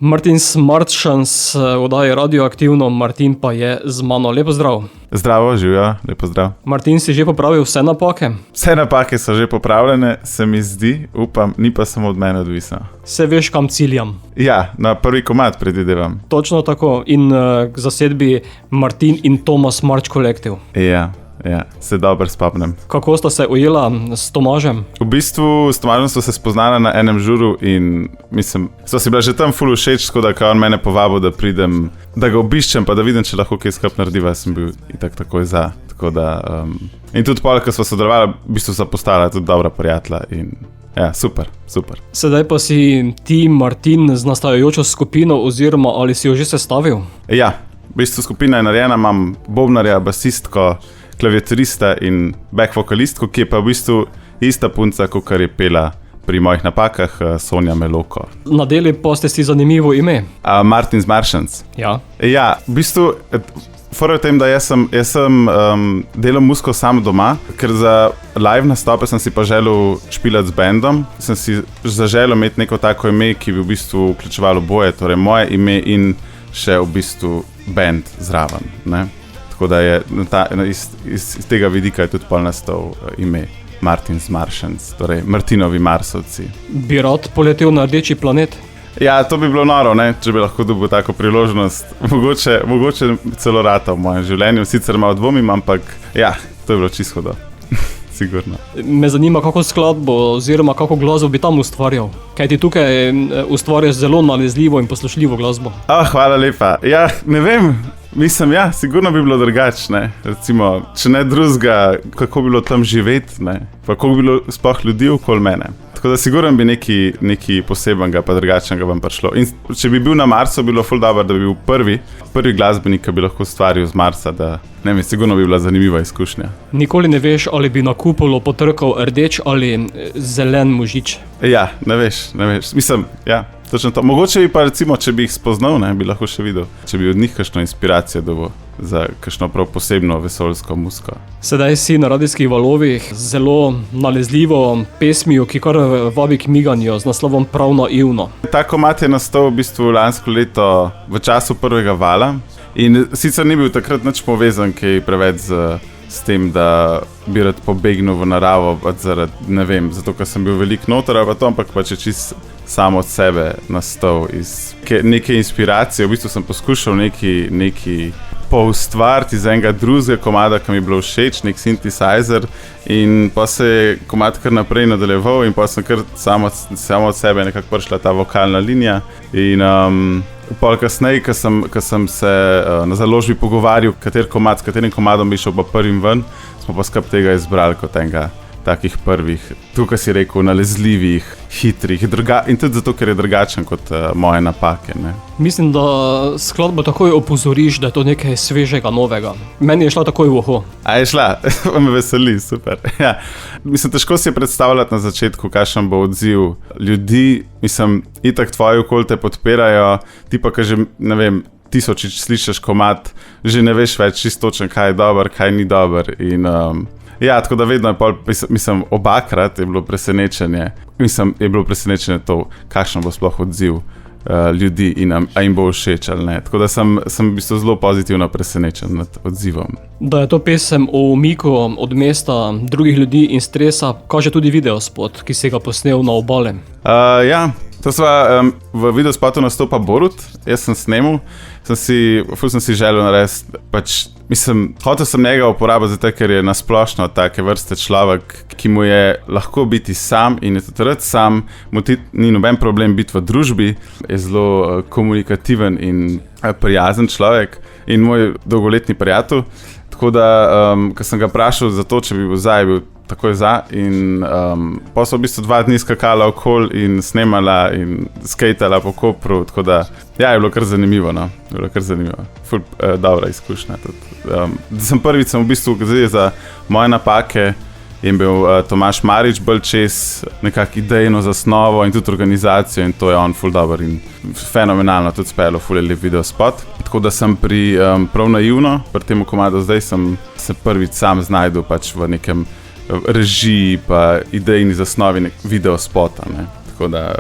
Martin Smartšans oddaja Radioaktivno, Martin pa je z mano. Lepo zdrav. Zdravo, živijo, lepo zdrav. Martin, si že popravil vse napake? Vse napake so že popravljene, se mi zdi, upam, ni pa samo od mene odvisno. Se veš, kam ciljam? Ja, na prvi komad predvidevam. Točno tako in k zasedbi Martin in Tomas Marč Collective. Ja, se dobro spomnim. Kako sta se ujela s Tomažem? V bistvu s Tomažem so se spoznala na enem žuru in mislim, so si bila že tam ful všeč, tako da kao on mene povabil, da pridem, da ga obiščem, pa da vidim, če lahko kaj skup narediva, sem bil itak takoj za. Tako da, in tudi pol, ko sva sodelovala, v bistvu sva postala tudi dobra prijatelja in ja, super. Sedaj pa si ti, Martin, z nastajajočo skupino oziroma ali si jo že sestavil? Ja, v bistvu skupina je narejena, imam bobnarja, basistko, klaviaturista in back vokalistko, ki je pa v bistvu ista punca, kot kar je pela pri mojih napakah, Sonja Meloko. Nadeli pa ste si zanimivo ime. Martin Smartšans. Ja. Ja, v bistvu, fora v tem, da jaz sem delal muziko sam doma, ker za live nastope sem si pa želel špilati z bandom. Sem si zaželel imeti neko tako ime, ki bi v bistvu vključevalo boje, torej moje ime in še v bistvu band zraven, ne? Tako da je iz tega vidika je tudi pol nastal ime Martin Smartšans, torej Martinovi Marsovci. Bi rad poletel na rdeči planet? Ja, to bi bilo noro, ne? Če bi lahko dobil tako priložnost. Mogoče celo rata v mojem življenju, sicer malo dvomim, ampak ja, to je bilo čisto hudo. Sigurno. Me zanima, kako skladbo oziroma kako glasbo bi tam ustvarjal. Kaj ti tukaj ustvarjaš zelo nalezljivo in poslušljivo glasbo. Hvala lepa. Ja, ne vem. Mislim, ja, sigurno bi bilo drugačne. Recimo, če ne drugega, kako bi bilo tam živeti, ne? Pa kako bi bilo sploh ljudi okoli mene. Tako da sigurno bi nekaj posebenega pa drugačnega vam prišlo. In če bi bil na Marsu, bi bilo ful dobro, da bi bil prvi glasbenik, ki bi lahko ustvaril z Marsa, da ne vem, sigurno bi bila zanimiva izkušnja. Nikoli ne veš, ali bi na kupolo potrkal rdeč ali zelen možič. Ja, ne veš. Mislim, ja. Točno to. Mogoče bi pa recimo, če bi jih spoznal, ne, bi lahko še videl, če bi od njih kakšno inspiracijo dobil za kakšno prav posebno vesoljsko muziko. Sedaj si na radijskih valovih zelo nalezljivo pesmijo, ki kar vabi k miganju z naslovom Prav naivno. Ta komad je nastal v bistvu lansko leto v času prvega vala in sicer ni bil takrat nič povezan, ki je preveč s tem, da bi rad pobegnil v naravo, zaradi, ne vem, zato ker sem bil veliko noter, ampak pač je čisto samo od sebe nastal iz neke inspiracije. V bistvu sem poskušal neki poustvariti iz enega drugega komada, ki mi je bilo všeč, nek synthesizer, in pa se je komad kar naprej nadaljeval in pa sem kar samo od sebe nekako prišla ta vokalna linija. In pol kasneje, ko sem se na založbi pogovarjal, s katerim komadom bi šel pa prvim ven, smo pa skup tega izbrali kot enega takih prvih, tukaj si rekel, nalezljivih, hitrih, in tudi zato, ker je drugačen kot moje napake, ne. Mislim, da skladbo takoj opozoriš, da je to nekaj svežega, novega. Meni je šla takoj v uho. A je šla? Me veseli, super. Ja. Mislim, težko si je predstavljati na začetku, kakšen bo odziv ljudi. Mislim, itak tvoji okoli te podpirajo, ti pa, ko že, ne vem, tisočič slišiš komad, že ne veš več čisto točno, kaj je dober, kaj ni dober. In ja, tako da vedno je pol, mislim, obakrat je bilo presenečenje. Mislim, je bilo presenečenje to, kakšen bo sploh odziv ljudi in a jim bo všeč ali ne. Tako da sem v bistvu zelo pozitivno presenečen nad odzivom. Da je to pesem o umiku od mesta, drugih ljudi in stresa, kaže tudi videospot, ki si ga posnel na obale. Ja, to sva v videospotu nastopa Borut, jaz sem snemal, sem si želel narediti, pač, mislim, hotel sem njega uporabiti zato, ker je nasplošno take vrste človek, ki mu je lahko biti sam in je tudi rad sam, mu ni noben problem biti v družbi, je zelo komunikativen in prijazen človek in moj dolgoletni prijatelj. Tako da, ko sem ga vprašal za to, če bi bil takoj za in pa so v bistvu 2 dni skakala okoli in snemala in skejtala po Kopru, tako da, ja, je bilo kar zanimivo, no. Je bilo kar zanimivo. Ful dobra izkušnja tudi. Prvič sem v bistvu zdaj za moje napake in bil Tomaž Marič bolj čez nekako idejno zasnovo in tudi organizacijo in to je on ful dober in fenomenalno tudi spelo ful lep videospot. Tako da sem pri Prav naivno, pri tem komadu zdaj sem se prvič sam znajdel pač v nekem režiji pa idejni zasnovi videospota, ne. Tako da,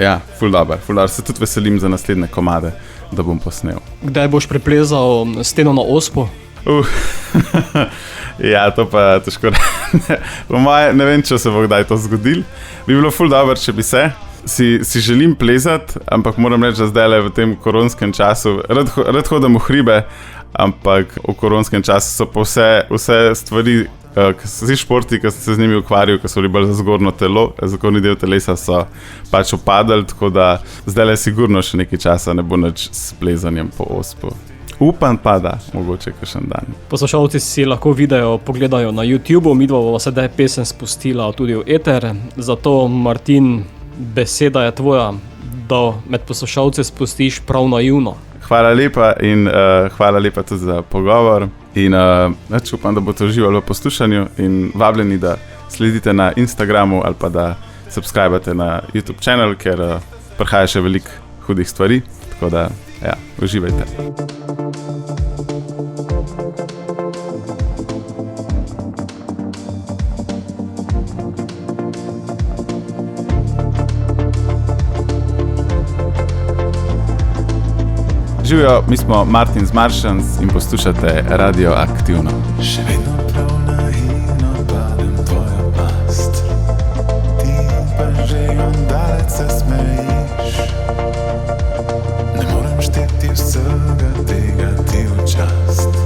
ja, ful dober. Se tudi veselim za naslednje komade, da bom posnel. Kdaj boš preplezal steno na Ospo? Ja, to pa težko reči. Ne vem, če se bo kdaj to zgodil. Bi bilo ful dobro, če bi se. Si želim plezati, ampak moram reči, da zdaj v tem koronskem času, rad hodim v hribe, ampak v koronskem času so pa vse stvari, vsi športi, ki sem se z njimi ukvarjal, ki so bili bolj za zgornji del telesa, so pač upadali, tako da zdaj le sigurno še nekaj časa ne bo nič s plezanjem po Ospu. Upam pa, da mogoče kakšen dan. Poslušalci si lahko video pogledajo na YouTubeu, midva bova sedaj pesem spustila tudi v eter, zato Martin, beseda je tvoja, da med poslušalce spustiš prav naivno. Hvala lepa in hvala lepa tudi za pogovor in upam, da boste uživali v poslušanju in vabljeni, da sledite na Instagramu ali pa da subskrbate na YouTube channel, ker prihaja še veliko hudih stvari, tako da ja, uživajte. Živijo, mi smo Martin z Martians in poslušate Radioaktivno. Še vedno prav naivno padem tvojo past. Ti pa že ondalec se smejiš. Ne morem šteti vsega tega ti v čast.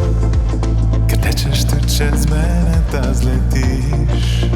Ker tečeš tu čez mene, da zletiš.